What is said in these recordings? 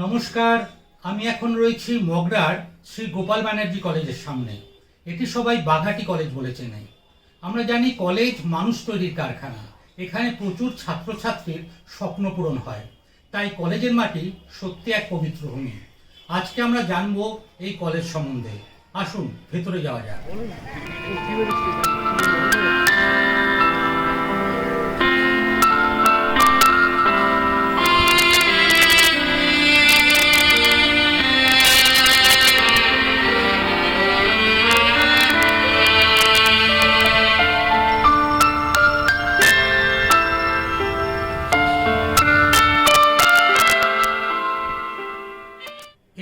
নমস্কার। আমি এখন রয়েছি মগরার শ্রী গোপাল ব্যানার্জি কলেজের সামনে। এটি সবাই বাঘাটি কলেজ বলে চেনে। আমরা জানি কলেজ মানুষ তৈরির কারখানা। এখানে প্রচুর ছাত্রছাত্রীর স্বপ্ন পূরণ হয়। তাই কলেজের মাটি সত্যি এক পবিত্র ভূমি। আজকে আমরা জানবো এই কলেজ সম্বন্ধে। আসুন ভেতরে যাওয়া যাক।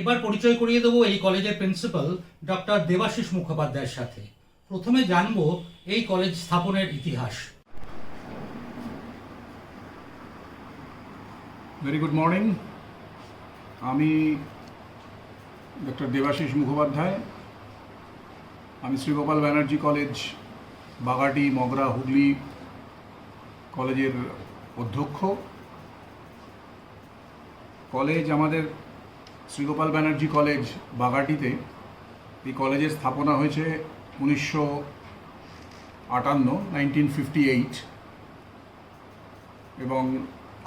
এবার পরিচয় করিয়ে দেবো এই কলেজের প্রিন্সিপাল ডক্টর দেবাশিস মুখোপাধ্যায়ের সাথে। প্রথমে জানবো এই কলেজ স্থাপনের ইতিহাস। Very good morning. আমি ডক্টর দেবাশিস মুখোপাধ্যায়। আমি শ্রী গোপাল ব্যানার্জি কলেজ, বাগাটি, মগরা, হুগলি কলেজের অধ্যক্ষ। কলেজ আমাদের শ্রী গোপাল ব্যানার্জি কলেজ বাগাটিতে। এই কলেজের স্থাপনা হয়েছে 1958 এবং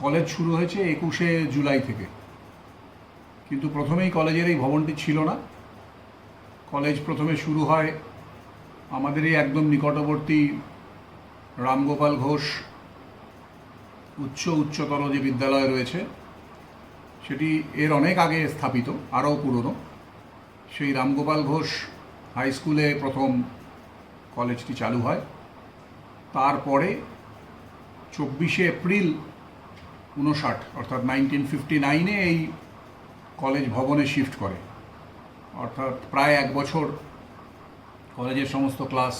কলেজ শুরু হয়েছে 21শে জুলাই থেকে। কিন্তু প্রথমেই কলেজের এই ভবনটি ছিল না। কলেজ প্রথমে শুরু হয় আমাদেরই একদম নিকটবর্তী রামগোপাল ঘোষ উচ্চতর যে বিদ্যালয় রয়েছে, সেটি এর অনেক আগে স্থাপিত, আরও পুরনো। সেই রামগোপাল ঘোষ হাই স্কুলে প্রথম কলেজটি চালু হয়। তারপরে 24শে এপ্রিল 59 অর্থাৎ 1959 এই কলেজ ভবনে শিফট করে। অর্থাৎ প্রায় 1 বছর কলেজের সমস্ত ক্লাস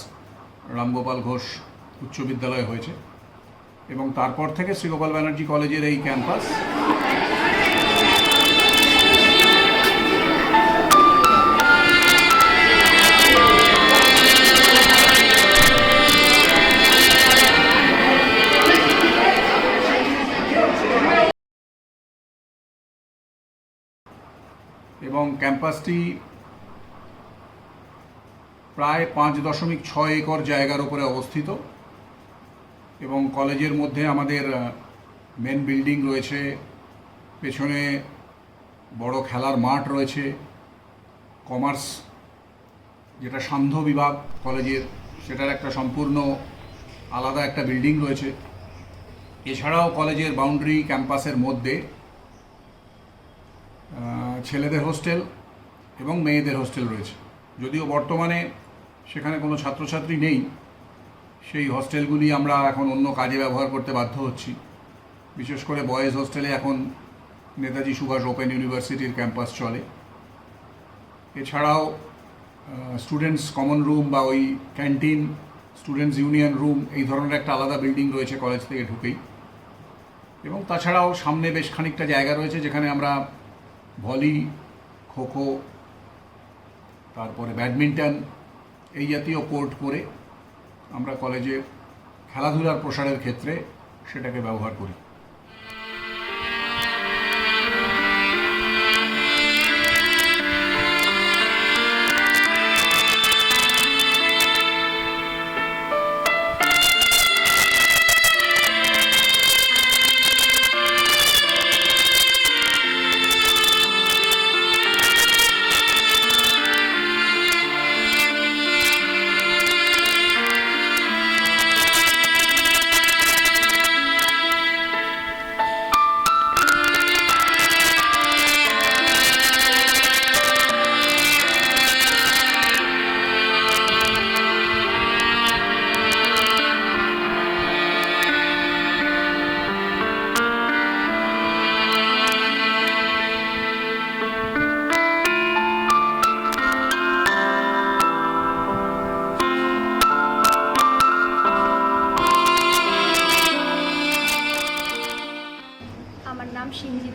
রামগোপাল ঘোষ উচ্চ বিদ্যালয় হয়েছে এবং তারপর থেকে শ্রী গোপাল ব্যানার্জি কলেজের এই ক্যাম্পাস এবং ক্যাম্পাসটি প্রায় 5.6 একর জায়গার উপরে অবস্থিত এবং কলেজের মধ্যে আমাদের মেন বিল্ডিং রয়েছে, পেছনে বড় খেলার মাঠ রয়েছে, কমার্স যেটা সান্ধ্য বিভাগ কলেজের, সেটার একটা সম্পূর্ণ আলাদা একটা বিল্ডিং রয়েছে। এছাড়াও কলেজের বাউন্ডারি ক্যাম্পাসের মধ্যে ছেলেদের হোস্টেল এবং মেয়েদের হোস্টেল রয়েছে। যদিও বর্তমানে সেখানে কোনো ছাত্রছাত্রী নেই, সেই হোস্টেলগুলি আমরা এখন অন্য কাজে ব্যবহার করতে বাধ্য হচ্ছি। বিশেষ করে বয়েজ হোস্টেলে এখন নেতাজি সুভাষ ওপেন ইউনিভার্সিটির ক্যাম্পাস চলে। এছাড়াও স্টুডেন্টস কমন রুম বা ওই ক্যান্টিন, স্টুডেন্টস ইউনিয়ন রুম, এই ধরনের একটা আলাদা বিল্ডিং রয়েছে কলেজ থেকে ঢুকেই। এবং তাছাড়াও সামনে বেশ খানিকটা জায়গা রয়েছে যেখানে আমরা ভলি, খোখো, তারপরে ব্যাডমিন্টন এই জাতীয় কোর্ট করে আমরা কলেজে খেলাধুলার প্রসারের ক্ষেত্রে সেটাকে ব্যবহার করি।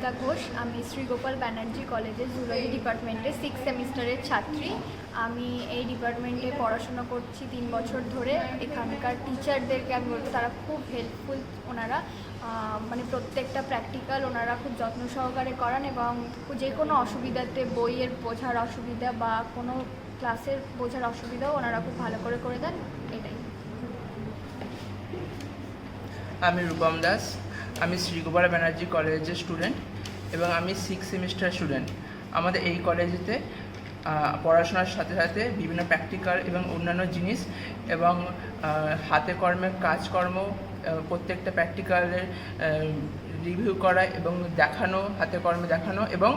মৌমিতা ঘোষ। আমি শ্রী গোপাল ব্যানার্জি কলেজের জুলজি ডিপার্টমেন্টে 6th সেমিস্টারের ছাত্রী। আমি এই ডিপার্টমেন্টে পড়াশোনা করছি 3 বছর ধরে। এখানকার টিচারদেরকে আমি বলবো তারা খুব হেল্পফুল। ওনারা মানে প্রত্যেকটা প্র্যাকটিক্যাল ওনারা খুব যত্ন সহকারে করান এবং যে কোনো অসুবিধাতে বইয়ের বোঝার অসুবিধা বা কোনো ক্লাসের বোঝার অসুবিধাও ওনারা খুব ভালো করে দেন। এটাই। আমি রূপম দাস। আমি শ্রী গোপাল ব্যানার্জি কলেজের স্টুডেন্ট এবং আমি 6th সেমিস্টার স্টুডেন্ট। আমাদের এই কলেজেতে পড়াশোনার সাথে সাথে বিভিন্ন প্র্যাকটিক্যাল এবং অন্যান্য জিনিস এবং হাতে কর্মের কাজকর্ম, প্রত্যেকটা প্র্যাকটিক্যালের রিভিউ করা এবং দেখানো, হাতে কর্মে দেখানো এবং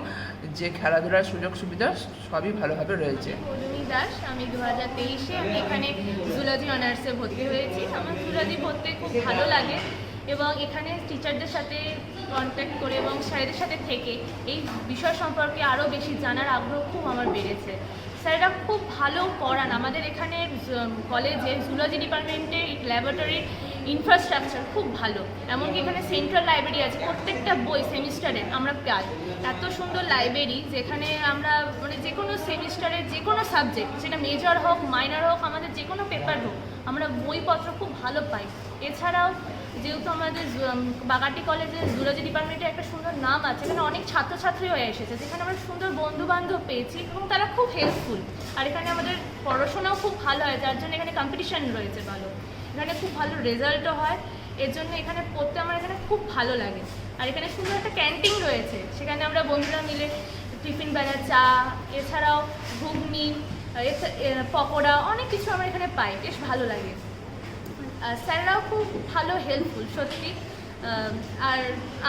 যে খেলাধুলার সুযোগ সুবিধা সবই ভালোভাবে রয়েছে। মধুমি দাস। আমি 2023-এ আমি এখানে জুলজি অনার্সে ভর্তি হয়েছি। আমার জুলজি পড়তে খুব ভালো লাগে এবং এখানে টিচারদের সাথে কন্ট্যাক্ট করে এবং স্যারদের সাথে থেকে এই বিষয় সম্পর্কে আরও বেশি জানার আগ্রহ খুব আমার বেড়েছে। স্যাররা খুব ভালো পড়ান। আমাদের এখানে কলেজে জুলজি ডিপার্টমেন্টে ল্যাবরেটরির ইনফ্রাস্ট্রাকচার খুব ভালো। এমনকি এখানে সেন্ট্রাল লাইব্রেরি আছে, প্রত্যেকটা বই সেমিস্টারে আমরা পাই। এত সুন্দর লাইব্রেরি যেখানে আমরা মানে যে কোনো সেমিস্টারের যে কোনো সাবজেক্ট, সেটা মেজর হোক মাইনর হোক, আমাদের যে কোনো পেপার হোক, আমরা বইপত্র খুব ভালো পাই। এছাড়াও যেহেতু আমাদের বাগাটি কলেজের জুলজি ডিপার্টমেন্টে একটা সুন্দর নাম আছে, এখানে অনেক ছাত্রছাত্রীও এসেছে, যেখানে আমরা সুন্দর বন্ধুবান্ধব পেয়েছি এবং তারা খুব হেল্পফুল। আর এখানে আমাদের পড়াশোনাও খুব ভালো হয়, যার জন্য এখানে কম্পিটিশান রয়েছে ভালো। এখানে খুব ভালো রেজাল্টও হয়, এর জন্য এখানে পড়তে আমার এখানে খুব ভালো লাগে। আর এখানে সুন্দর একটা ক্যান্টিন রয়েছে, সেখানে আমরা বন্ধুরা মিলে টিফিন বেলা চা, এছাড়াও ঘুগনি, পকোড়া, অনেক কিছু আমরা এখানে পাই, বেশ ভালো লাগে। স্যাররাও খুব ভালো হেল্পফুল সত্যি। আর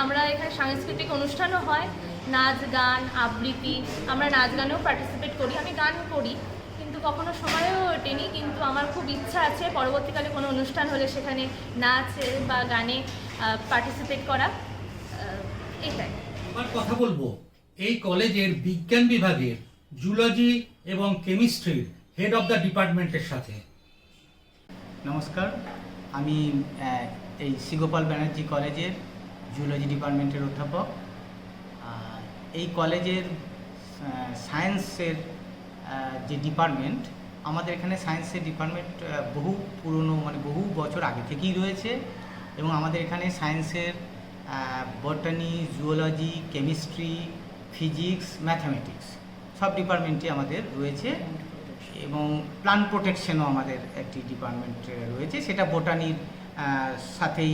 আমরা এখানে সাংস্কৃতিক অনুষ্ঠানও হয়, নাচ গান আবৃত্তি, আমরা নাচ গানেও পার্টিসিপেট করি। আমি গান করি কিন্তু কখনো সময়ও ওঠেনি, কিন্তু আমার খুব ইচ্ছা আছে পরবর্তীকালে কোনো অনুষ্ঠান হলে সেখানে নাচ বা গানে পার্টিসিপেট করা। এটাই। এবার কথা বলবো এই কলেজের বিজ্ঞান বিভাগের জুলজি এবং কেমিস্ট্রির হেড অফ দ্য ডিপার্টমেন্টের সাথে। নমস্কার, আমি এই শ্রী গোপাল ব্যানার্জি কলেজের জুলজি ডিপার্টমেন্টের অধ্যাপক। এই কলেজের সায়েন্সের যে ডিপার্টমেন্ট, আমাদের এখানে সায়েন্সের ডিপার্টমেন্ট বহু পুরনো, মানে বহু বছর আগে থেকেই রয়েছে এবং আমাদের এখানে সায়েন্সের বটানি, জুওলজি, কেমিস্ট্রি, ফিজিক্স, ম্যাথামেটিক্স সব ডিপার্টমেন্টই আমাদের রয়েছে এবং প্লান্ট প্রোটেকশনও আমাদের একটি ডিপার্টমেন্ট রয়েছে, সেটা বোটানির সাথেই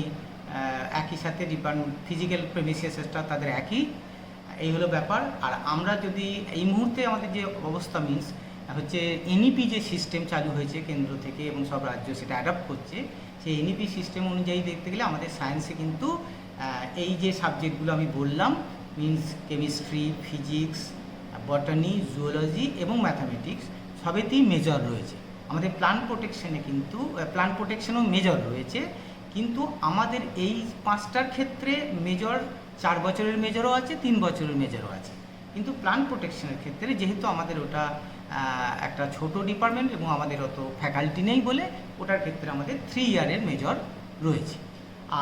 একই সাথে ডিপার্টমেন্ট। ফিজিক্যাল প্রেমিসিসটা তাদের একই, এই হলো ব্যাপার। আর আমরা যদি এই মুহূর্তে আমাদের যে অবস্থা মিনস হচ্ছে এনইপি যে সিস্টেম চালু হয়েছে কেন্দ্র থেকে এবং সব রাজ্য সেটা অ্যাডাপ্ট করছে, সেই এনইপি সিস্টেম অনুযায়ী দেখতে গেলে আমাদের সায়েন্সে কিন্তু এই যে সাবজেক্টগুলো আমি বললাম মিনস কেমিস্ট্রি, ফিজিক্স, বটানি, জুওলজি এবং ম্যাথামেটিক্স সবেতেই মেজর রয়েছে। আমাদের প্লান্ট প্রোটেকশনে কিন্তু প্লান্ট প্রোটেকশনও মেজর রয়েছে, কিন্তু আমাদের এই 5টার ক্ষেত্রে মেজর 4 বছরের মেজরও আছে, 3 বছরের মেজরও আছে। কিন্তু প্লান্ট প্রোটেকশনের ক্ষেত্রে যেহেতু আমাদের ওটা একটা ছোট ডিপার্টমেন্ট এবং আমাদের অত ফ্যাকাল্টি নেই বলে ওটার ক্ষেত্রে আমাদের 3 ইয়ারের মেজর রয়েছে।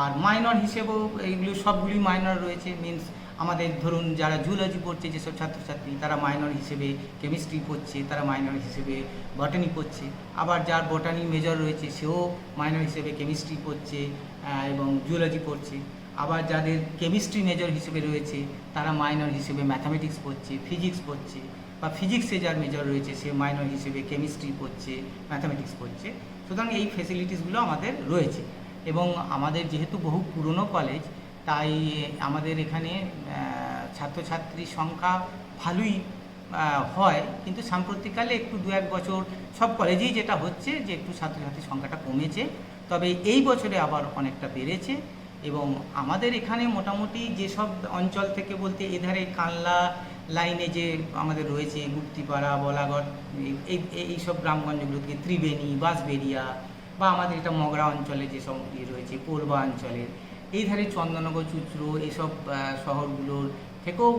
আর মাইনর হিসেবেও এইগুলো সবগুলি মাইনর রয়েছে। মিনস আমাদের ধরুন যারা জুলজি পড়ছে যেসব ছাত্রছাত্রী, তারা মাইনর হিসেবে কেমিস্ট্রি পড়ছে, তারা মাইনর হিসেবে বটানি পড়ছে। আবার যার বটানি মেজর রয়েছে সেও মাইনর হিসেবে কেমিস্ট্রি পড়ছে এবং জুলজি পড়ছে। আবার যাদের কেমিস্ট্রি মেজর হিসেবে রয়েছে তারা মাইনর হিসেবে ম্যাথামেটিক্স পড়ছে, ফিজিক্স পড়ছে, বা ফিজিক্সে যার মেজর রয়েছে সে মাইনর হিসেবে কেমিস্ট্রি পড়ছে, ম্যাথামেটিক্স পড়ছে। সুতরাং এই ফেসিলিটিসগুলো আমাদের রয়েছে এবং আমাদের যেহেতু বহু পুরনো কলেজ, তাই আমাদের এখানে ছাত্রছাত্রীর সংখ্যা ভালোই হয়, কিন্তু সাম্প্রতিককালে একটু 2-1 বছর সব কলেজেই যেটা হচ্ছে যে একটু ছাত্রছাত্রীর সংখ্যাটা কমেছে, তবে এই বছরে আবার অনেকটা বেড়েছে। এবং আমাদের এখানে মোটামুটি যেসব অঞ্চল থেকে বলতে এধারে কানলা লাইনে যে আমাদের রয়েছে গুপ্তিপাড়া, বলাগড়, এইসব গ্রামগঞ্জগুলো থেকে ত্রিবেণী, বাঁশবেড়িয়া, বা আমাদের এটা মগরা অঞ্চলে যেসব রয়েছে কোরবা অঞ্চলের, এই ধারে চন্দননগর, চুচড়ো, এইসব শহরগুলোর থেকেও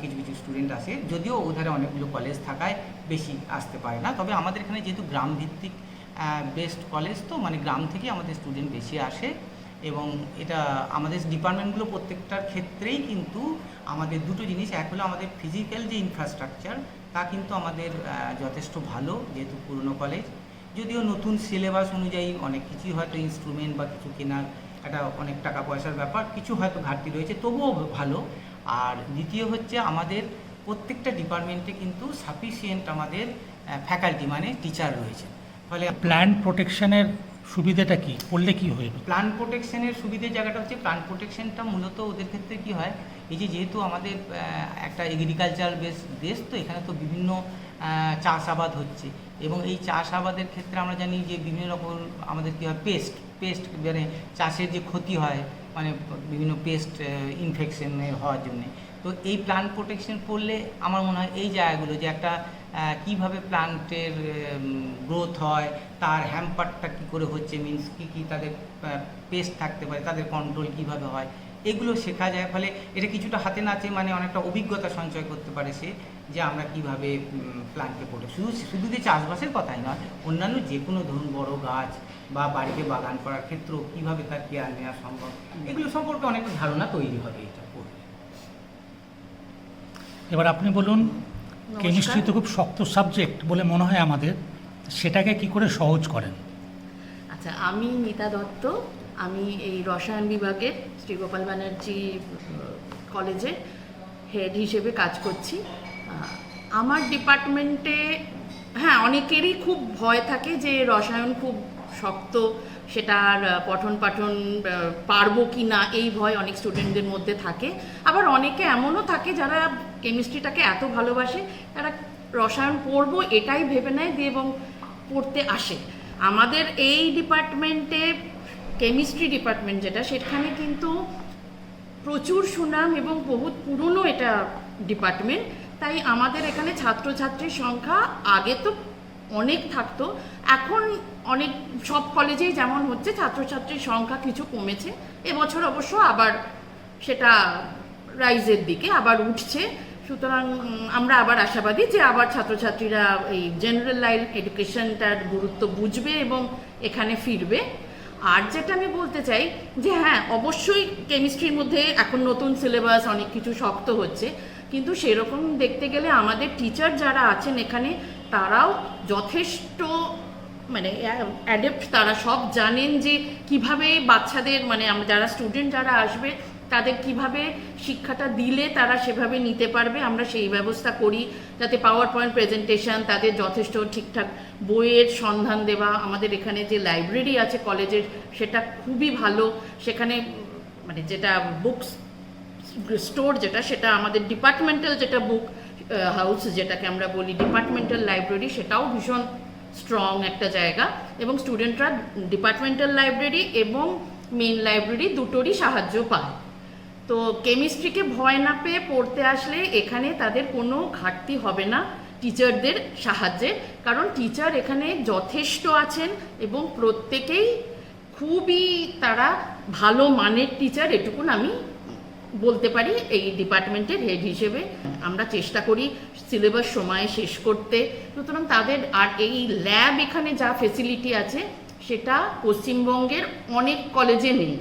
কিছু কিছু স্টুডেন্ট আসে, যদিও ওধারে অনেকগুলো কলেজ থাকায় বেশি আসতে পারে না। তবে আমাদের এখানে যেহেতু গ্রামভিত্তিক বেস্ট কলেজ, তো মানে গ্রাম থেকে আমাদের স্টুডেন্ট বেশি আসে এবং এটা আমাদের ডিপার্টমেন্টগুলো প্রত্যেকটার ক্ষেত্রেই কিন্তু আমাদের দুটো জিনিস, এক হলো আমাদের ফিজিক্যাল যে ইনফ্রাস্ট্রাকচার তা কিন্তু আমাদের যথেষ্ট ভালো, যেহেতু পুরনো কলেজ। যদিও নতুন সিলেবাস অনুযায়ী অনেক কিছুই হয়তো ইনস্ট্রুমেন্ট বা কিছু কেনার একটা অনেক টাকা পয়সার ব্যাপার, কিছু হয়তো ঘাটতি রয়েছে, তবুও ভালো। আর দ্বিতীয় হচ্ছে আমাদের প্রত্যেকটা ডিপার্টমেন্টে কিন্তু সাফিসিয়েন্ট আমাদের ফ্যাকাল্টি মানে টিচার রয়েছে। ফলে প্ল্যান প্রোটেকশনের সুবিধাটা কি, করলে কি হবে? প্লান্ট প্রোটেকশনের সুবিধের জায়গাটা হচ্ছে, প্লান্ট প্রোটেকশনটা মূলত ওদের ক্ষেত্রে কি হয়, এই যে যেহেতু আমাদের একটা এগ্রিকালচারাল দেশ, তো এখানে তো বিভিন্ন চাষাবাদ হচ্ছে, এবং এই চাষাবাদের ক্ষেত্রে আমরা জানি যে বিভিন্ন রকম আমাদের কী হয়, পেস্ট মানে চাষের যে ক্ষতি হয়, মানে বিভিন্ন পেস্ট ইনফেকশনের হওয়ার জন্যে। তো এই প্লান্ট প্রোটেকশন করলে আমার মনে হয় এই জায়গাগুলো যে একটা কীভাবে প্লান্টের গ্রোথ হয়, তার হ্যাম্পারটা কী করে হচ্ছে, মিনস কী তাদের পেস্ট থাকতে পারে, তাদের কন্ট্রোল কীভাবে হয়, এগুলো শেখা যায়। ফলে এটা কিছুটা হাতে নাতে মানে অনেকটা অভিজ্ঞতা সঞ্চয় করতে পারে সে, যে আমরা কীভাবে প্লান্টকে পড়ে শুধু যে চাষবাসের কথাই নয়, অন্যান্য যে কোনো ধরুন বড় গাছ বা বাড়িতে বাগান করার ক্ষেত্রেও কীভাবে তার কেয়ার নেওয়া সম্ভব, এগুলো সম্পর্কে অনেকটা ধারণা তৈরি হবে এটা পড়লে। এবার আপনি বলুন, কেমিস্ট্রি তো খুব শক্ত সাবজেক্ট বলে মনে হয় আমাদের, সেটাকে কি করে সহজ করেন? আচ্ছা, আমি নিতা দত্ত, আমি এই রসায়ন বিভাগের শ্রীগোপাল ব্যানার্জি কলেজে হেড হিসেবে কাজ করছি। আমার ডিপার্টমেন্টে হ্যাঁ অনেকেরই খুব ভয় থাকে যে রসায়ন খুব শক্ত, সেটার পঠন পাঠন পারবো কি না এই ভয় অনেক স্টুডেন্টদের মধ্যে থাকে। আবার অনেকে এমনও থাকে যারা কেমিস্ট্রিটাকে এত ভালোবাসে, তারা রসায়ন পড়বো এটাই ভেবে নেয় দিয়ে এবং পড়তে আসে। আমাদের এই ডিপার্টমেন্টে কেমিস্ট্রি ডিপার্টমেন্ট যেটা, সেখানে কিন্তু প্রচুর সুনাম এবং বহুত পুরনো এটা ডিপার্টমেন্ট, তাই আমাদের এখানে ছাত্রছাত্রীর সংখ্যা আগে তো অনেক থাকতো, এখন অনেক সব কলেজেই যেমন হচ্ছে ছাত্রছাত্রীর সংখ্যা কিছু কমেছে, এবছর অবশ্য আবার সেটা রাইজের দিকে আবার উঠছে। সুতরাং আমরা আবার আশাবাদী যে আবার ছাত্রছাত্রীরা এই জেনারেল লাইন এডুকেশনটার গুরুত্ব বুঝবে এবং এখানে ফিরবে। আর যেটা আমি বলতে চাই যে হ্যাঁ অবশ্যই কেমিস্ট্রির মধ্যে এখন নতুন সিলেবাস অনেক কিছু শক্ত হচ্ছে, কিন্তু সেরকম দেখতে গেলে আমাদের টিচার যারা আছেন এখানে তারাও যথেষ্ট মানে অ্যাডেপ্ট, তারা সব জানেন যে কিভাবে বাচ্চাদের মানে আমরা যারা স্টুডেন্ট যারা আসবে তাদের কিভাবে শিক্ষাটা দিলে তারা সেভাবে নিতে পারবে, আমরা সেই ব্যবস্থা করি যাতে পাওয়ার পয়েন্ট প্রেজেন্টেশন, তাদের যথেষ্ট ঠিকঠাক বইয়ের সন্ধান দেওয়া। আমাদের এখানে যে লাইব্রেরি আছে কলেজের সেটা খুবই ভালো, সেখানে মানে যেটা বুকস স্টোর যেটা, সেটা আমাদের ডিপার্টমেন্টাল যেটা বুক হাউস যেটাকে আমরা বলি ডিপার্টমেন্টাল লাইব্রেরি, সেটাও ভীষণ স্ট্রং একটা জায়গা, এবং স্টুডেন্টরা ডিপার্টমেন্টাল লাইব্রেরি এবং মেইন লাইব্রেরি দুটোরই সাহায্য পায়। তো কেমিস্ট্রিকে ভয় না পেয়ে পড়তে আসলে এখানে তাদের কোনো ঘাটতি হবে না টিচারদের সাহায্যে, কারণ টিচার এখানে যথেষ্ট আছেন এবং প্রত্যেকেই খুবই তারা ভালো মানের টিচার, এটুকুন আমি বলতে পারি এই ডিপার্টমেন্টের হেড হিসেবে। আমরা চেষ্টা করি সিলেবাস সময়ে শেষ করতে, সুতরাং তাদের আর এই ল্যাব এখানে যা ফেসিলিটি আছে সেটা পশ্চিমবঙ্গের অনেক কলেজে নেই।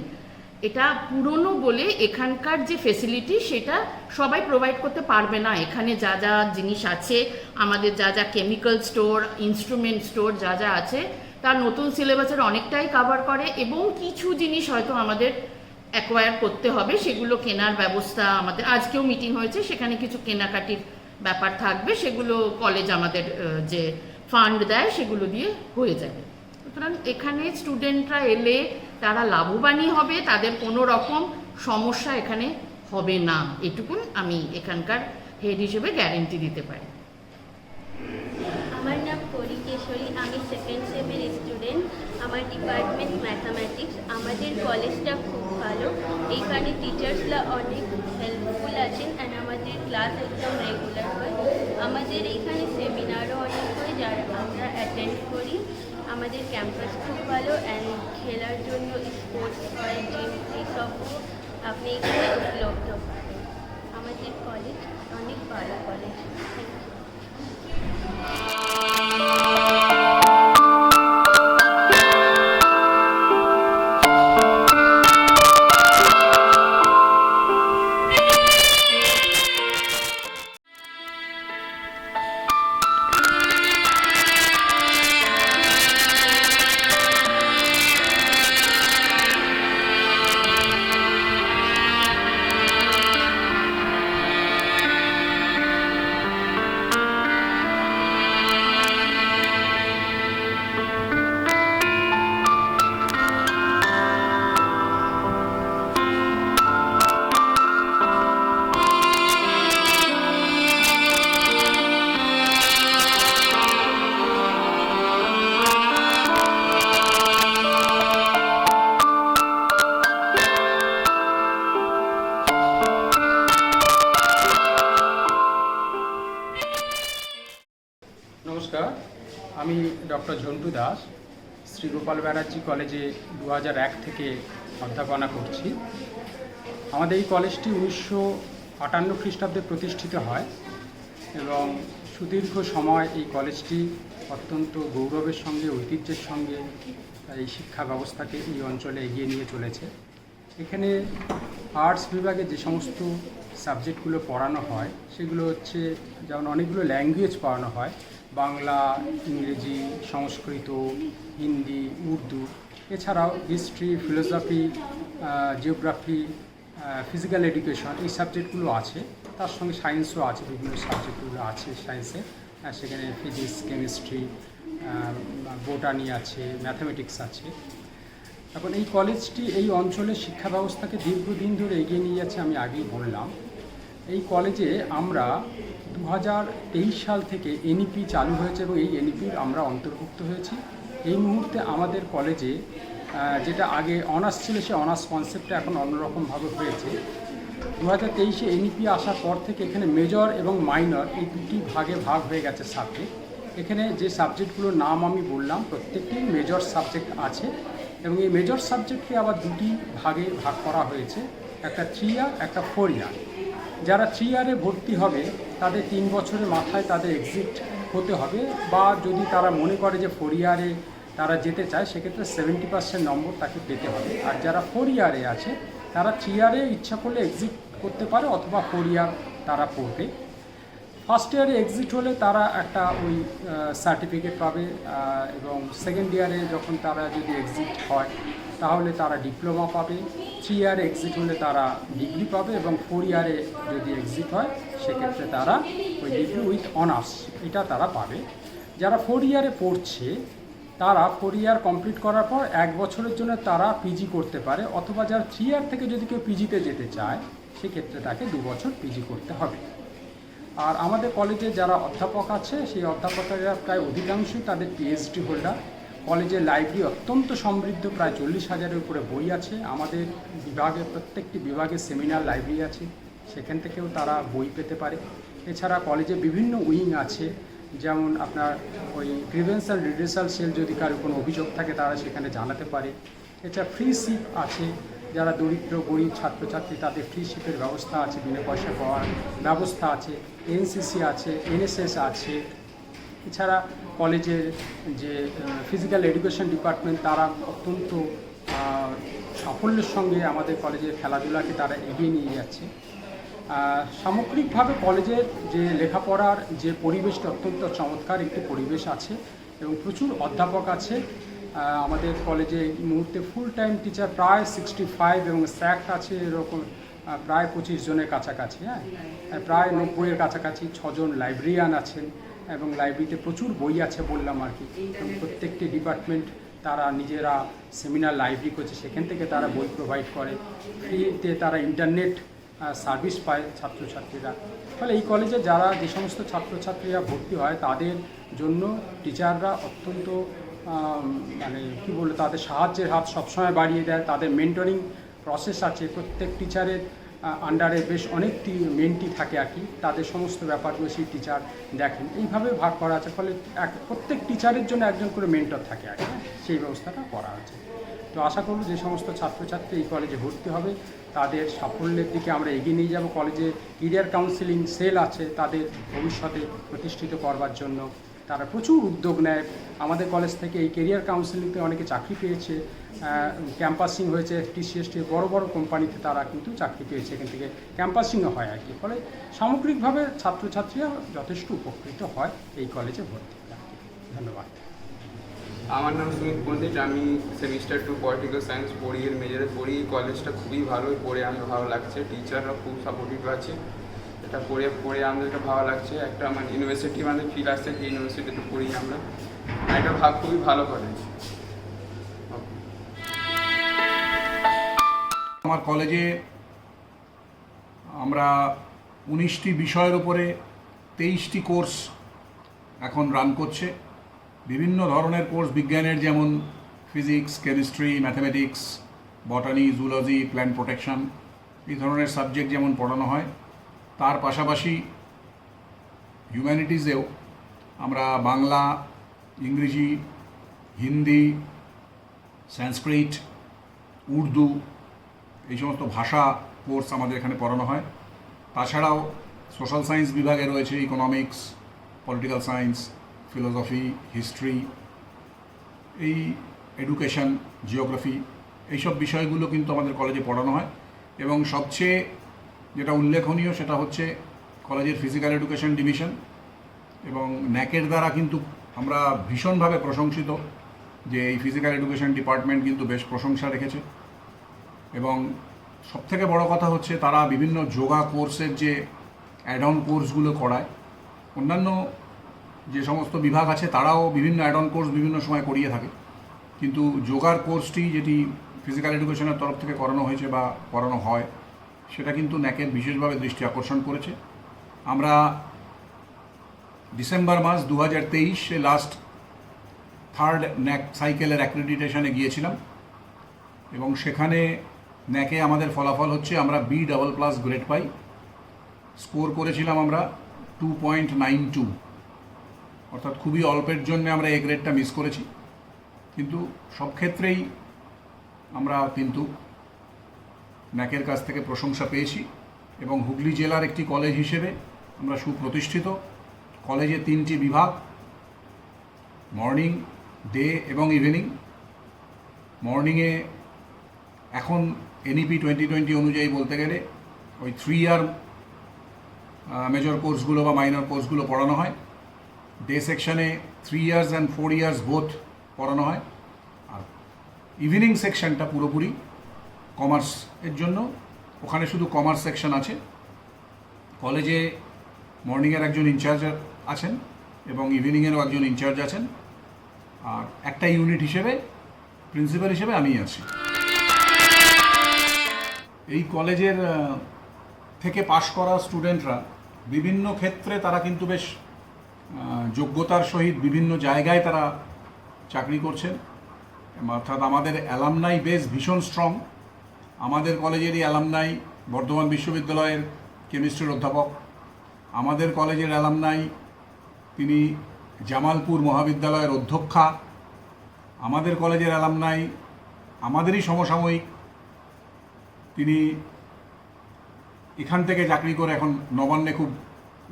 এটা পুরনো বলে এখানকার যে ফেসিলিটি সেটা সবাই প্রোভাইড করতে পারবে না। এখানে যা যা জিনিস আছে, আমাদের যা যা কেমিক্যাল স্টোর, ইনস্ট্রুমেন্ট স্টোর যা যা আছে, তার নতুন সিলেবাসের অনেকটাই কভার করে, এবং কিছু জিনিস হয়তো আমাদের অ্যাকোয়ার করতে হবে, সেগুলো কেনার ব্যবস্থা আমাদের আজকেও মিটিং হয়েছে, সেখানে কিছু কেনাকাটির ব্যাপার থাকবে, সেগুলো কলেজ আমাদের যে ফান্ড দেয় সেগুলো দিয়ে হয়ে যাবে। সুতরাং এখানে স্টুডেন্টরা এলে তারা লাভবানই হবে, তাদের কোনো রকম সমস্যা এখানে হবে না, এটুকুন আমি এখানকার হেড হিসেবে গ্যারেন্টি দিতে পারি। আমার নাম পরিকেশ্বরী, আমি সেকেন্ড সেমের স্টুডেন্ট, আমার ডিপার্টমেন্ট ম্যাথামেটিক্স। আমাদের কলেজটা খুব ভালো, এইখানে টিচার্সরা অনেক হেল্পফুল আছেন অ্যান্ড আমাদের ক্লাস একদম রেগুলার হয়। আমাদের এইখানে সেমিনারও অনেক হয় যারা আমরা অ্যাটেন্ড করি। আমাদের ক্যাম্পাস খুব ভালো অ্যান্ড খেলার জন্য স্পোর্টস হয়, জিম, এইসবও আপনি এখানে উপলব্ধ পাবেন। আমাদের কলেজ অনেক ভালো college. Thank you. Doctor Jhantu Das Shri Gopal Banerjee কলেজে 2001 থেকে অধ্যাপনা করছি। আমাদের এই কলেজটি 1958 খ্রিস্টাব্দে প্রতিষ্ঠিত হয় এবং সুদীর্ঘ সময় এই কলেজটি অত্যন্ত গৌরবের সঙ্গে ঐতিহ্যের সঙ্গে এই শিক্ষা ব্যবস্থাকে এই অঞ্চলে এগিয়ে নিয়ে চলেছে। এখানে আর্টস বিভাগে যে সমস্ত সাবজেক্টগুলো পড়ানো হয় সেগুলো হচ্ছে যেমন অনেকগুলো ল্যাঙ্গুয়েজ পড়ানো হয়, বাংলা, ইংরেজি, সংস্কৃত, হিন্দি, উর্দু, এছাড়াও history, philosophy, geography, physical education এই সাবজেক্টগুলো আছে। তার সঙ্গে সায়েন্সও আছে, বিভিন্ন সাবজেক্টগুলো আছে সায়েন্সে। সেখানে ফিজিক্স, কেমিস্ট্রি, বোটানি আছে, ম্যাথামেটিক্স আছে। এখন এই কলেজটি এই অঞ্চলের শিক্ষা ব্যবস্থাকে দীর্ঘদিন ধরে এগিয়ে নিয়ে যাচ্ছে, আমি আগেই বললাম। এই কলেজে আমরা 2023 সাল থেকে এনইপি চালু হয়েছে এবং এই এনইপির আমরা অন্তর্ভুক্ত হয়েছি। এই মুহূর্তে আমাদের কলেজে যেটা আগে অনার্স ছিল, সে অনার্স কনসেপ্টটা এখন অন্যরকমভাবে হয়েছে। 2023-এ এনইপি আসার পর থেকে এখানে মেজর এবং মাইনর এই দুটি ভাগে ভাগ হয়ে গেছে সাবজেক্ট। এখানে যে সাবজেক্টগুলোর নাম আমি বললাম প্রত্যেকটি মেজর সাবজেক্ট আছে এবং এই মেজর সাবজেক্টকে আবার দুটি ভাগে ভাগ করা হয়েছে, একটা 3 ইয়ার, একটা 4 ইয়ার। যারা 3 ইয়ারে ভর্তি হবে তাদের 3 বছরের মাথায় তাদের এক্সিট হতে হবে, বা যদি তারা মনে করে যে 4 ইয়ারে তারা যেতে চায় সেক্ষেত্রে 70% নম্বর তাকে পেতে হবে। আর যারা 4 ইয়ারে আছে তারা 3 ইয়ারে ইচ্ছা করলে এক্সিট করতে পারে অথবা 4 ইয়ার তারা পড়বে। ফার্স্ট ইয়ারে এক্সিট হলে তারা একটা ওই সার্টিফিকেট পাবে এবং সেকেন্ড ইয়ারে যখন তারা যদি এক্সিট হয় তাহলে তারা ডিপ্লোমা পাবে। 3 ইয়ারে এক্সিট হলে তারা ডিগ্রি পাবে এবং 4 ইয়ারে যদি এক্সিট হয় সেক্ষেত্রে তারা ওই ডিগ্রি উইথ অনার্স এটা তারা পাবে। যারা 4 ইয়ারে পড়ছে তারা 4 ইয়ার কমপ্লিট করার পর 1 বছরের জন্য তারা পিজি করতে পারে, অথবা যারা 3 ইয়ার থেকে যদি কেউ পিজিতে যেতে চায় সেক্ষেত্রে তাকে 2 বছর পিজি করতে হবে। আর আমাদের কলেজে যারা অধ্যাপক আছে সেই অধ্যাপকেরা প্রায় অধিকাংশই তাদের পিএইচডি হোল্ডার। কলেজের লাইব্রেরি অত্যন্ত সমৃদ্ধ, প্রায় 40,000-এর উপরে বই আছে। আমাদের বিভাগে প্রত্যেকটি বিভাগে সেমিনার লাইব্রেরি আছে, সেখান থেকেও তারা বই পেতে পারে। এছাড়া কলেজে বিভিন্ন উইং আছে, যেমন আপনার ওই গ্রিভেন্স অ্যান্ড রিড্রেসাল সেল, যদি কারো কোনো অভিযোগ থাকে তারা সেখানে জানাতে পারে। এছাড়া ফ্রি শিপ আছে, যারা দরিদ্র গরিব ছাত্রছাত্রী তাদের ফ্রি শিপের ব্যবস্থা আছে, বিনা পয়সা পাওয়ার ব্যবস্থা আছে। এনসিসি আছে, এনএসএস আছে। এছাড়া কলেজের যে ফিজিক্যাল এডুকেশন ডিপার্টমেন্ট তারা অত্যন্ত সাফল্যের সঙ্গে আমাদের কলেজের খেলাধুলাকে তারা এগিয়ে নিয়ে যাচ্ছে। সামগ্রিকভাবে কলেজের যে লেখাপড়ার যে পরিবেশটা অত্যন্ত চমৎকার একটি পরিবেশ আছে এবং প্রচুর অধ্যাপক আছে। আমাদের কলেজে এই মুহূর্তে ফুল টাইম টিচার প্রায় 65 এবং স্যাক্ট আছে এরকম প্রায় 25 জনের কাছাকাছি। প্রায় 90-এর কাছাকাছি 6 জন লাইব্রেরিয়ান আছেন এবং লাইব্রেরিতে প্রচুর বই আছে বললাম আর কি। প্রত্যেকটি ডিপার্টমেন্ট তারা নিজেরা সেমিনার লাইব্রেরি করছে, সেখান থেকে তারা বই প্রোভাইড করে। ফ্রিতে তারা ইন্টারনেট সার্ভিস পায় ছাত্রছাত্রীরা। ফলে এই কলেজে যারা যে সমস্ত ছাত্রছাত্রীরা ভর্তি হয় তাদের জন্য টিচাররা অত্যন্ত মানে কী বলবো, তাদের সাহায্যের হাত সবসময় বাড়িয়ে দেয়। তাদের মেন্টরিং প্রসেস আছে, প্রত্যেক টিচারের আন্ডারে বেশ অনেকটি মেন্টি থাকে আর কি, তাদের সমস্ত ব্যাপারগুলো সেই টিচার দেখেন। এইভাবে ভাগ করা আছে, ফলে প্রত্যেক টিচারের জন্য একজন করে মেন্টর থাকে আর কি, সেই ব্যবস্থাটা করা আছে। তো আশা করব যে সমস্ত ছাত্রছাত্রী এই কলেজে ভর্তি হবে তাদের সাফল্যের দিকে আমরা এগিয়ে নিয়ে যাব। কলেজে ক্যারিয়ার কাউন্সেলিং সেল আছে, তাদের ভবিষ্যতে প্রতিষ্ঠিত করবার জন্য তারা প্রচুর উদ্যোগ নেয়। আমাদের কলেজ থেকে এই ক্যারিয়ার কাউন্সেলিংতে অনেকে চাকরি পেয়েছে, ক্যাম্পাসিং হয়েছে, টিসিএসটি বড় বড় কোম্পানিতে তারা কিন্তু চাকরি পেয়েছে, এখান থেকে ক্যাম্পাসিংও হয় আর কি। ফলে সামগ্রিকভাবে ছাত্রছাত্রীরা যথেষ্ট উপকৃত হয় এই কলেজে ভর্তি। ধন্যবাদ। আমার নাম সুমিত পণ্ডিত, আমি সেমিস্টার 2 পলিটিক্যাল সায়েন্স পড়ি, এর মেজরে পড়ি। এই কলেজটা খুবই ভালো, পড়ে আমার ভালো লাগছে, টিচাররা খুব সাপোর্টিভ আছে। এটা পড়ে আমাদেরকে ভালো লাগছে, একটা মানে ইউনিভার্সিটি আমাদের ফিল আসছে যে ইউনিভার্সিটিতে পড়ি আমরা, এটা খুবই ভালো কলেজ। আমার কলেজে আমরা 19টি বিষয়ের উপরে 23টি কোর্স এখন রান করছে। বিভিন্ন ধরনের কোর্স, বিজ্ঞানের যেমন physics, chemistry, mathematics, বটানি, zoology, plant protection, এই ধরনের সাবজেক্ট যেমন পড়ানো হয়, তার পাশাপাশি হিউম্যানিটিজেও আমরা বাংলা, ইংরেজি, হিন্দি, সংস্কৃত, উর্দু এই সমস্ত ভাষা কোর্স আমাদের এখানে পড়ানো হয়। তাছাড়াও সোশ্যাল সায়েন্স বিভাগে রয়েছে economics, political science, philosophy, history, এই এডুকেশন, জিওগ্রাফি এইসব বিষয়গুলো কিন্তু আমাদের কলেজে পড়ানো হয়। এবং সবচেয়ে যেটা উল্লেখনীয় সেটা হচ্ছে কলেজের ফিজিক্যাল এডুকেশন ডিভিশন এবং ন্যাকের দ্বারা কিন্তু আমরা ভীষণভাবে প্রশংসিত যে এই ফিজিক্যাল এডুকেশন ডিপার্টমেন্ট কিন্তু বেশ প্রশংসা রেখেছে। এবং সবথেকে বড় কথা হচ্ছে তারা বিভিন্ন যোগা কোর্সের যে অ্যাড অন কোর্সগুলো করায়, অন্যান্য যে সমস্ত বিভাগ আছে তারাও বিভিন্ন অ্যাড অন কোর্স বিভিন্ন সময় করিয়ে থাকে, কিন্তু যোগার কোর্সটি যেটি ফিজিক্যাল এডুকেশনের তরফ থেকে করানো হয়েছে বা করানো হয় সেটা কিন্তু ন্যাকের বিশেষভাবে দৃষ্টি আকর্ষণ করেছে। আমরা ডিসেম্বর মাস 2023 লাস্ট থার্ড ন্যাক সাইকেলের অ্যাক্রেডিটেশনে গিয়েছিলাম এবং সেখানে ন্যাকে আমাদের ফলাফল হচ্ছে আমরা B++ গ্রেড পাই। স্কোর করেছিলাম আমরা 2.92, অর্থাৎ খুবই অল্পের জন্য আমরা এই গ্রেডটা মিস করেছি, কিন্তু সব ক্ষেত্রেই আমরা কিন্তু ন্যাকের কাছ থেকে প্রশংসা পেয়েছি। এবং হুগলি জেলার একটি কলেজ হিসেবে আমরা সুপ্রতিষ্ঠিত। কলেজে 3টি বিভাগ, মর্নিং, ডে এবং ইভিনিং। মর্নিংয়ে এখন NEP 2020 অনুযায়ী বলতে গেলে ওই 3 ইয়ার মেজর কোর্সগুলো বা মাইনর কোর্সগুলো পড়ানো হয়। ডে সেকশনে 3 ইয়ার্স অ্যান্ড 4 ইয়ার্স বোথ পড়ানো হয়। আর ইভিনিং সেকশনটা পুরোপুরি কমার্স এর জন্য, ওখানে শুধু কমার্স সেকশন আছে। কলেজে মর্নিংয়ের একজন ইনচার্জ আছেন এবং ইভিনিংয়েরও একজন ইনচার্জ আছেন, আর একটা ইউনিট হিসেবে প্রিন্সিপাল হিসেবে আমিই আছি। এই কলেজের থেকে পাশ করা স্টুডেন্টরা বিভিন্ন ক্ষেত্রে তারা কিন্তু বেশ যোগ্যতার সহিত বিভিন্ন জায়গায় তারা চাকরি করছেন, অর্থাৎ আমাদের অ্যালামনাই বেস ভীষণ স্ট্রং। আমাদের কলেজেরই অ্যালামনাই বর্ধমান বিশ্ববিদ্যালয়ের কেমিস্ট্রির অধ্যাপক, আমাদের কলেজের অ্যালামনাই তিনি জামালপুর মহাবিদ্যালয়ের অধ্যক্ষা, আমাদের কলেজের অ্যালামনাই আমাদেরই সমসাময়িক তিনি এখান থেকে চাকরি করে এখন নবান্নে খুব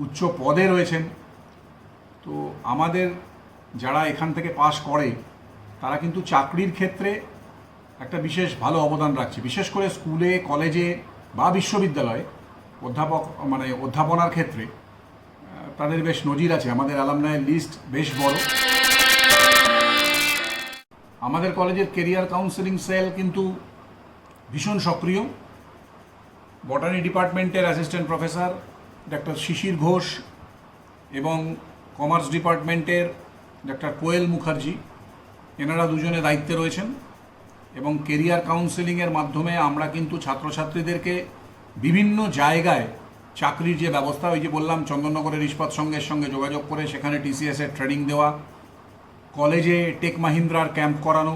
উচ্চ পদে রয়েছেন। তো আমাদের যারা এখান থেকে পাশ করে তারা কিন্তু চাকরির ক্ষেত্রে একটা বিশেষ ভালো অবদান রাখছে, বিশেষ করে স্কুলে, কলেজে বা বিশ্ববিদ্যালয়ে অধ্যাপনার ক্ষেত্রে তাদের বেশ নজির আছে। আমাদের অ্যালামনাইয়ের লিস্ট বেশ বড়। আমাদের কলেজের কেরিয়ার কাউন্সেলিং সেল কিন্তু ভীষণ সক্রিয়। বটানি ডিপার্টমেন্টের অ্যাসিস্ট্যান্ট প্রফেসর ডক্টর শিশির ঘোষ এবং কমার্স ডিপার্টমেন্টের ডক্টর কোয়েল মুখার্জি, এনারা দুজনে দায়িত্বে রয়েছেন। এবং কেরিয়ার কাউন্সেলিংয়ের মাধ্যমে আমরা কিন্তু ছাত্রছাত্রীদেরকে বিভিন্ন জায়গায় চাকরির যে ব্যবস্থা, ওই যে বললাম চন্দননগরের ইস্পাত সংঘের সঙ্গে যোগাযোগ করে সেখানে TCS-এর ট্রেনিং দেওয়া, কলেজে টেক মাহিন্দ্রার ক্যাম্প করানো,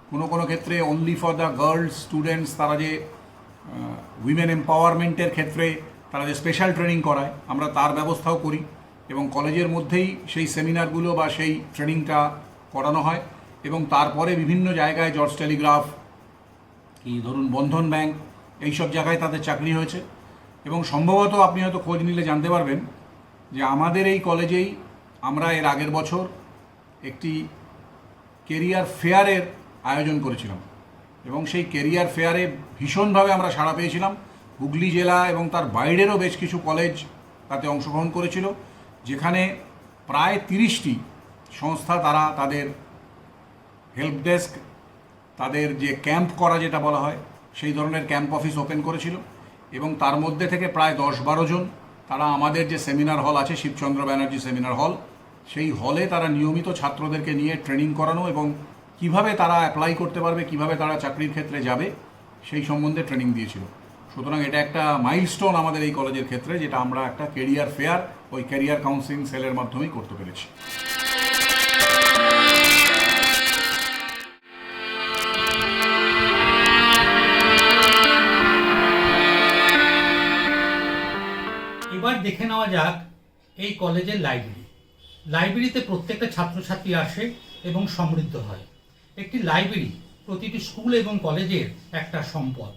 কোনো ক্ষেত্রে only for the girls students তারা যে উইমেন এম্পাওয়ারমেন্টের ক্ষেত্রে তারা যে স্পেশাল ট্রেনিং করায় আমরা তার ব্যবস্থাও করি এবং কলেজের মধ্যেই সেই সেমিনারগুলো বা সেই ট্রেনিংটা করানো হয়। এবং তারপরে বিভিন্ন জায়গায় জর্জ টেলিগ্রাফ কি ধরুন বন্ধন ব্যাংক এইসব জায়গায় তাদের চাকরি হয়েছে। এবং সম্ভবত আপনি হয়তো খোঁজ নিলে জানতে পারবেন যে আমাদের এই কলেজেই আমরা এর আগের বছর একটি কেরিয়ার ফেয়ারের আয়োজন করেছিলাম এবং সেই কেরিয়ার ফেয়ারে ভীষণভাবে আমরা সাড়া পেয়েছিলাম। হুগলি জেলা এবং তার বাইরেরও বেশ কিছু কলেজ তাতে অংশগ্রহণ করেছিল, যেখানে প্রায় 30টি সংস্থা তারা তাদের হেল্প ডেস্ক, তাদের যে ক্যাম্প করা যেটা বলা হয় সেই ধরনের ক্যাম্প অফিস ওপেন করেছিল। এবং তার মধ্যে থেকে প্রায় 10-12 জন তারা আমাদের যে সেমিনার হল আছে শিবচন্দ্র ব্যানার্জি সেমিনার হল, সেই হলে তারা নিয়মিত ছাত্রদেরকে নিয়ে ট্রেনিং করানো এবং কিভাবে তারা অ্যাপ্লাই করতে পারবে, কিভাবে তারা চাকরির ক্ষেত্রে যাবে সেই সম্বন্ধে ট্রেনিং দিয়েছিল। সুতরাং এটা একটা মাইলস্টোন আমাদের এই কলেজের ক্ষেত্রে, যেটা আমরা একটা কেরিয়ার ফেয়ার ওই ক্যারিয়ার কাউন্সেলিং সেলের মাধ্যমেই করতে পেরেছি। এবার দেখে নেওয়া যাক এই কলেজের লাইব্রেরিতে প্রত্যেকটা ছাত্রছাত্রী আসে এবং সমৃদ্ধ হয়। একটি লাইব্রেরি প্রতিটি স্কুল এবং কলেজের একটা সম্পদ।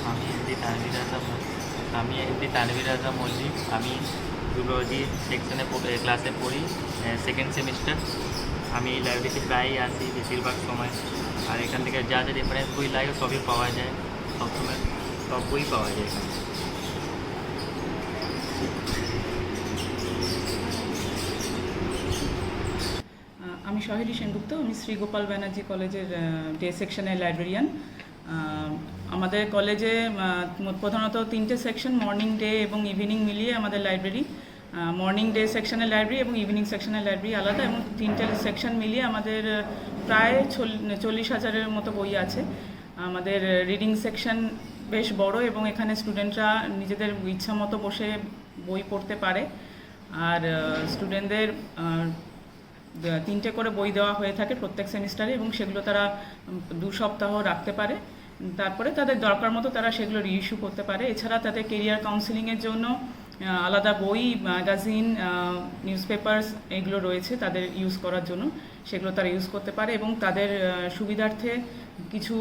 আমি এমডি তানভীর রাজা মল্লিক। আমি জুলজি সেকশনে ক্লাসে পড়ি, সেকেন্ড সেমিস্টার। আমি এই লাইব্রেরিতে প্রায়ই আসি বেশিরভাগ সময়, আর এখান থেকে যা যা রেফারেন্স বই লাগে সবই পাওয়া যায়, সবসময় সব বই পাওয়া যায় এখানে। আমি সহেলি সেনগুপ্ত, আমি শ্রীগোপাল ব্যানার্জি কলেজের ডে সেকশনের লাইব্রেরিয়ান। আমাদের কলেজে প্রধানত 3টে সেকশন, মর্নিং, ডে এবং ইভিনিং মিলিয়ে আমাদের লাইব্রেরি। মর্নিং ডে সেকশনের লাইব্রেরি এবং ইভিনিং সেকশনের লাইব্রেরি আলাদা, এবং 3টে সেকশন মিলিয়ে আমাদের প্রায় 40,000-এর মতো বই আছে। আমাদের রিডিং সেকশন বেশ বড়, এবং এখানে স্টুডেন্টরা নিজেদের ইচ্ছা মতো বসে বই পড়তে পারে। আর স্টুডেন্টদের 3টে করে বই দেওয়া হয়ে থাকে প্রত্যেক সেমিস্টারে, এবং সেগুলো তারা 2 সপ্তাহ রাখতে পারে। তারপরে তাদের দরকার মতো তারা সেগুলো রিইস্যু করতে পারে। এছাড়া তাদের কেরিয়ার কাউন্সিলিংয়ের জন্য আলাদা বই, ম্যাগাজিন, নিউজ পেপারস এগুলো রয়েছে তাদের ইউজ করার জন্য, সেগুলো তারা ইউজ করতে পারে। এবং তাদের সুবিধার্থে কিছু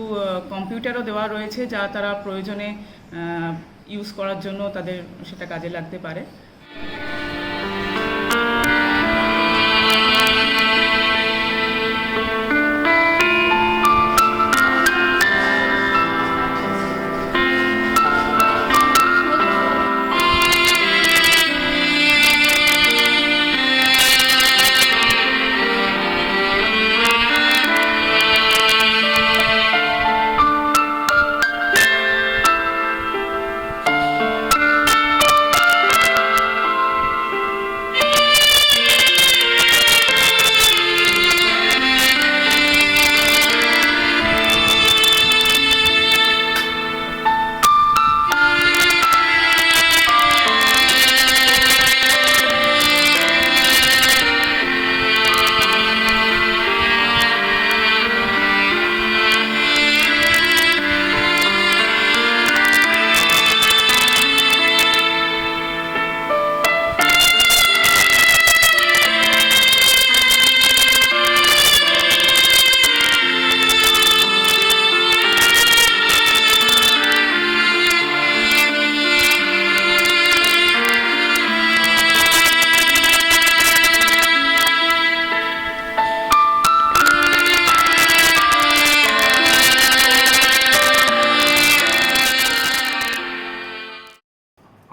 কম্পিউটারও দেওয়া রয়েছে, যা তারা প্রয়োজনে ইউজ করার জন্য তাদের সেটা কাজে লাগতে পারে।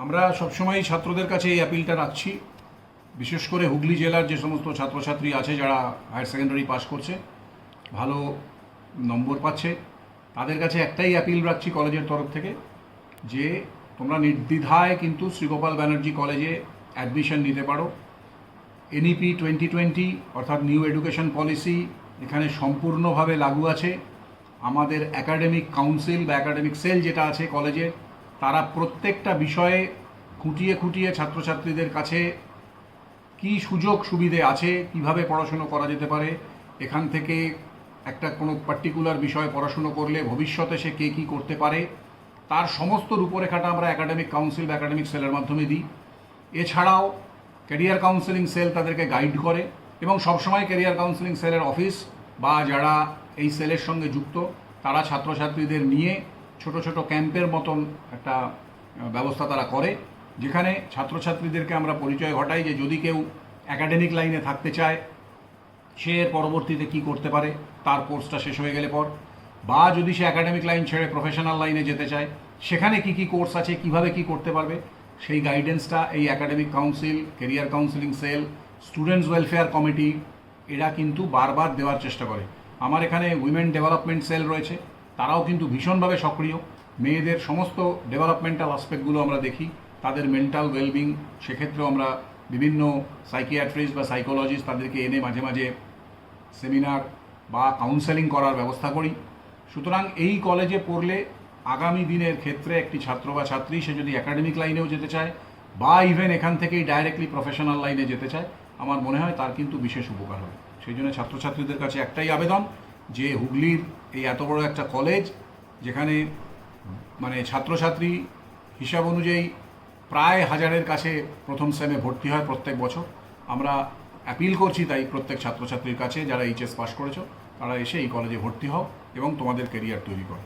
আমরা সবসময়ই ছাত্রদের কাছে এই অ্যাপিলটা রাখছি, বিশেষ করে হুগলি জেলার যে সমস্ত ছাত্রছাত্রী আছে যারা হায়ার সেকেন্ডারি পাস করছে, ভালো নম্বর পাচ্ছে, তাদের কাছে একটাই অ্যাপিল রাখছি কলেজের তরফ থেকে, যে তোমরা নির্দ্বিধায় কিন্তু শ্রীগোপাল ব্যানার্জি কলেজে অ্যাডমিশন নিতে পারো। এনইপি 2020 অর্থাৎ নিউ এডুকেশন পলিসি এখানে সম্পূর্ণভাবে লাগু আছে। আমাদের একাডেমিক কাউন্সিল বা একাডেমিক সেল যেটা আছে কলেজের, তারা প্রত্যেকটা বিষয়ে খুঁটিয়ে খুঁটিয়ে ছাত্রছাত্রীদের কাছে কী সুযোগ সুবিধে আছে, কিভাবে পড়াশুনো করা যেতে পারে, এখান থেকে একটা কোনো পার্টিকুলার বিষয়ে পড়াশুনো করলে ভবিষ্যতে সে কে কী করতে পারে তার সমস্ত রূপরেখাটা আমরা একাডেমিক কাউন্সিল বা একাডেমিক সেলের মাধ্যমে দিই। এছাড়াও ক্যারিয়ার কাউন্সেলিং সেল তাদেরকে গাইড করে এবং সবসময় ক্যারিয়ার কাউন্সেলিং সেলের অফিস বা যারা এই সেলের সঙ্গে যুক্ত তারা ছাত্রছাত্রীদের নিয়ে ছোট ছোট ক্যাম্পের মতন একটা ব্যবস্থা তারা করে, যেখানে ছাত্রছাত্রীদেরকে আমরা পরিচয় ঘটাই যে যদি কেউ একাডেমিক লাইনে থাকতে চায় সে এর পরবর্তীতে কী করতে পারে তার কোর্সটা শেষ হয়ে গেলে পর, বা যদি সে একাডেমিক লাইন ছেড়ে প্রফেশনাল লাইনে যেতে চায় সেখানে কি কি কোর্স আছে, কিভাবে কি করতে পারবে, সেই গাইডেন্সটা এই academic council, career counselling cell, students welfare committee এরা কিন্তু বারবার দেওয়ার চেষ্টা করে। আমার এখানে উইমেন ডেভেলপমেন্ট সেল রয়েছে, তারাও কিন্তু ভীষণভাবে সক্রিয়। মেয়েদের সমস্ত ডেভেলপমেন্টাল আসপেক্টগুলো আমরা দেখি, তাদের মেন্টাল ওয়েলবিং, সেক্ষেত্রেও আমরা বিভিন্ন সাইকিয়াট্রিস্ট বা সাইকোলজিস্ট তাদেরকে এনে মাঝে মাঝে সেমিনার বা কাউন্সেলিং করার ব্যবস্থা করি। সুতরাং এই কলেজে পড়লে আগামী দিনের ক্ষেত্রে একটি ছাত্র বা ছাত্রী সে যদি একাডেমিক লাইনেও যেতে চায় বা ইভেন এখান থেকেই ডাইরেক্টলি প্রফেশনাল লাইনে যেতে চায়, আমার মনে হয় তার কিন্তু বিশেষ উপকার হবে। সেই জন্য ছাত্রছাত্রীদের কাছে একটাই আবেদন যে হুগলির এই এত বড় একটা কলেজ যেখানে মানে ছাত্রছাত্রী হিসাব অনুযায়ী প্রায় 1000-এর কাছে প্রথম সেমে ভর্তি হয় প্রত্যেক বছর, আমরা অ্যাপিল করছি তাই প্রত্যেক ছাত্রছাত্রীর কাছে যারা এইচএস পাস করেছো তারা এসে এই কলেজে ভর্তি হও এবং তোমাদের ক্যারিয়ার তৈরি করো।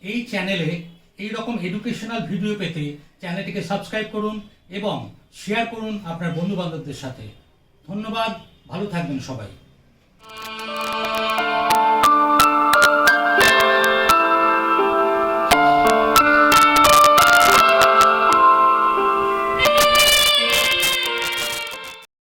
এই চ্যানেলে এই রকম এডুকেশনাল ভিডিও পেতে চ্যানেলটিকে সাবস্ক্রাইব করুন এবং শেয়ার করুন আপনার বন্ধু বান্ধবদের সাথে। ধন্যবাদ, ভালো থাকবেন সবাই।